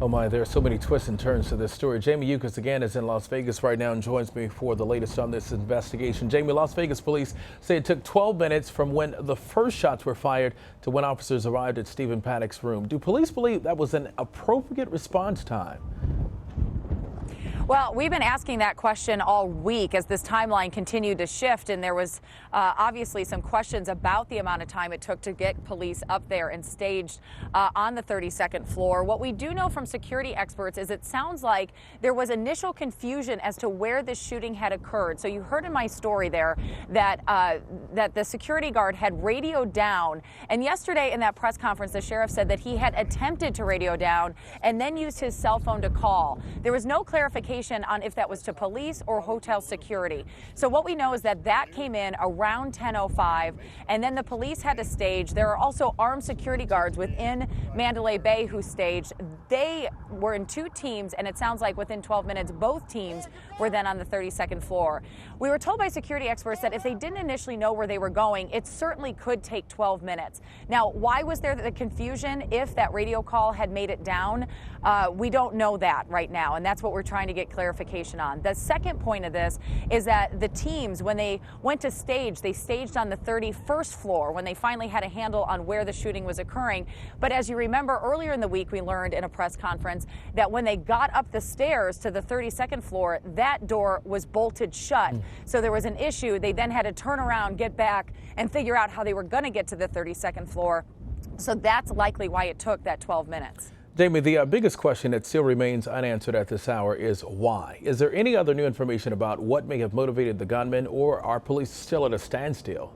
Oh my, there are so many twists and turns to this story. Jamie Yuccas again is in Las Vegas right now and joins me for the latest on this investigation. Jamie, Las Vegas police say it took 12 minutes from when the first shots were fired to when officers arrived at Stephen Paddock's room. Do police believe that was an appropriate response time? Well, we've been asking that question all week as this timeline continued to shift, and there was obviously some questions about the amount of time it took to get police up there and staged on the 32nd floor. What we do know from security experts is it sounds like there was initial confusion as to where this shooting had occurred. So you heard in my story there that that the security guard had radioed down, and yesterday in that press conference, the sheriff said that he had attempted to radio down and then used his cell phone to call. There was no clarification on if that was to police or hotel security. So what we know is that that came in around 10:05, and then the police had to stage. There are also armed security guards within Mandalay Bay who staged. They were in two teams, and it sounds like within 12 minutes, both teams were then on the 32nd floor. We were told by security experts that if they didn't initially know where they were going, it certainly could take 12 minutes. Now, why was there the confusion if that radio call had made it down? We don't know that right now, and that's what we're trying to get clarification on. The second point of this is that the teams, when they went to stage, they staged on the 31st floor when they finally had a handle on where the shooting was occurring. But as you remember, earlier in the week, we learned in a press conference that when they got up the stairs to the 32nd floor, that door was bolted shut. So there was an issue. They then had to turn around, get back, and figure out how they were going to get to the 32nd floor. So that's likely why it took that 12 minutes. Jamie, the biggest question that still remains unanswered at this hour is why? Is there any other new information about what may have motivated the gunman, or are police still at a standstill?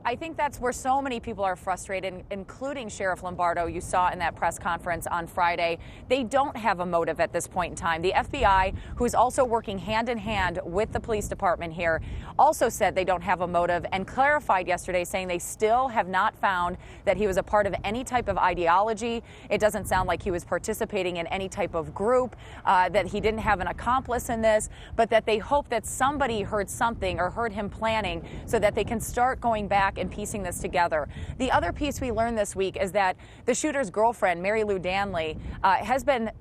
I think that's where so many people are frustrated, including Sheriff Lombardo. You saw in that press conference on Friday. They don't have a motive at this point in time. The FBI, who's also working hand in hand with the police department here, also said they don't have a motive and clarified yesterday, saying they still have not found that he was a part of any type of ideology. It doesn't sound like he was participating in any type of group, that he didn't have an accomplice in this, but that they hope that somebody heard something or heard him planning so that they can start going back and piecing this together. The other piece we learned this week is that the shooter's girlfriend, Mary Lou Danley, has been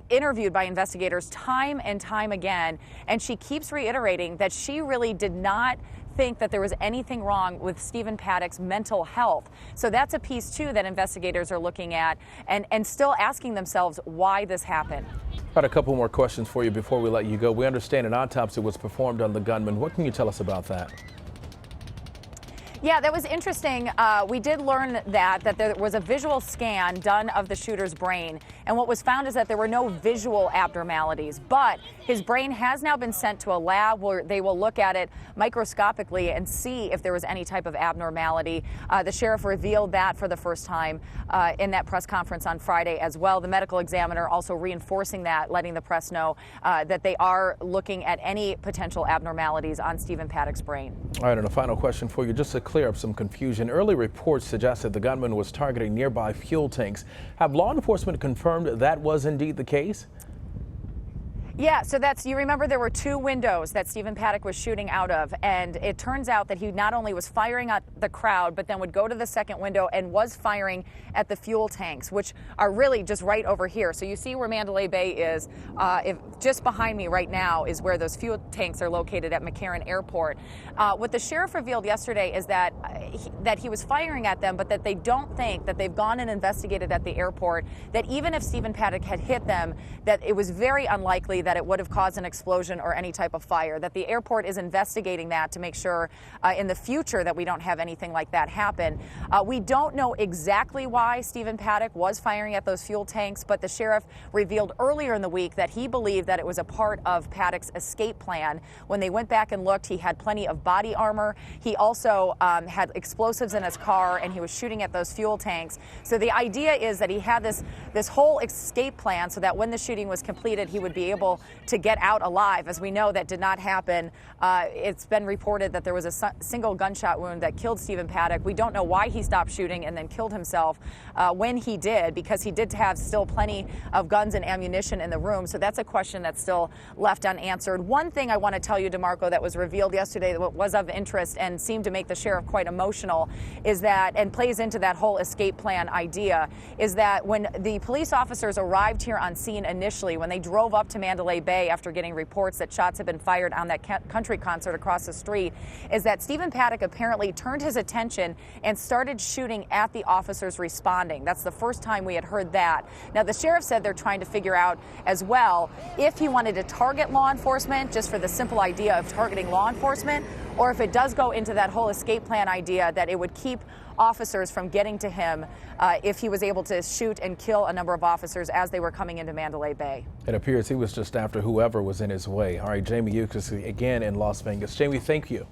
interviewed by investigators time and time again, and she keeps reiterating that she really did not think that there was anything wrong with Stephen Paddock's mental health. So that's a piece, too, that investigators are looking at and still asking themselves why this happened. Got a couple more questions for you before we let you go. We understand an autopsy was performed on the gunman. What can you tell us about that? Yeah, that was interesting. We did learn that there was a visual scan done of the shooter's brain, and what was found is that there were no visual abnormalities, but his brain has now been sent to a lab where they will look at it microscopically and see if there was any type of abnormality. The sheriff revealed that for the first time in that press conference on Friday as well. The medical examiner also reinforcing that, letting the press know that they are looking at any potential abnormalities on Stephen Paddock's brain. All right, and a final question for you, just to clear up some confusion. Early reports suggested the gunman was targeting nearby fuel tanks. Have law enforcement confirmed that was indeed the case? Yeah, so you remember there were two windows that Stephen Paddock was shooting out of, and it turns out that he not only was firing at the crowd, but then would go to the second window and was firing at the fuel tanks, which are really just right over here. So you see where Mandalay Bay is. Just behind me right now is where those fuel tanks are located at McCarran Airport. What the sheriff revealed yesterday is that he was firing at them, but that they don't think that they've gone and investigated at the airport, that even if Stephen Paddock had hit them, that it was very unlikely that it would have caused an explosion or any type of fire, that the airport is investigating that to make sure in the future that we don't have anything like that happen. We don't know exactly why Stephen Paddock was firing at those fuel tanks, but the sheriff revealed earlier in the week that he believed that it was a part of Paddock's escape plan. When they went back and looked, he had plenty of body armor. He also had explosives in his car, and he was shooting at those fuel tanks. So the idea is that he had this whole escape plan so that when the shooting was completed, he would be able to get out alive. As we know, that did not happen. It's been reported that there was a single gunshot wound that killed Stephen Paddock. We don't know why he stopped shooting and then killed himself when he did, because he did have still plenty of guns and ammunition in the room. So that's a question that's still left unanswered. One thing I want to tell you, DeMarco, that was revealed yesterday that was of interest and seemed to make the sheriff quite emotional well is that, and plays into that whole escape plan idea, is that when the police officers arrived here on scene initially, when they drove up to Mandalay Bay after getting reports that shots had been fired on that country concert across the street, is that Stephen Paddock apparently turned his attention and started shooting at the officers responding. That's the first time we had heard that. Now, the sheriff said they're trying to figure out as well if he wanted to target law enforcement just for the simple idea of targeting law enforcement, or if it does go into that whole escape plan idea that it would keep officers from getting to him if he was able to shoot and kill a number of officers as they were coming into Mandalay Bay. It appears he was just after whoever was in his way. All right, Jamie Yuccas again in Las Vegas. Jamie, thank you.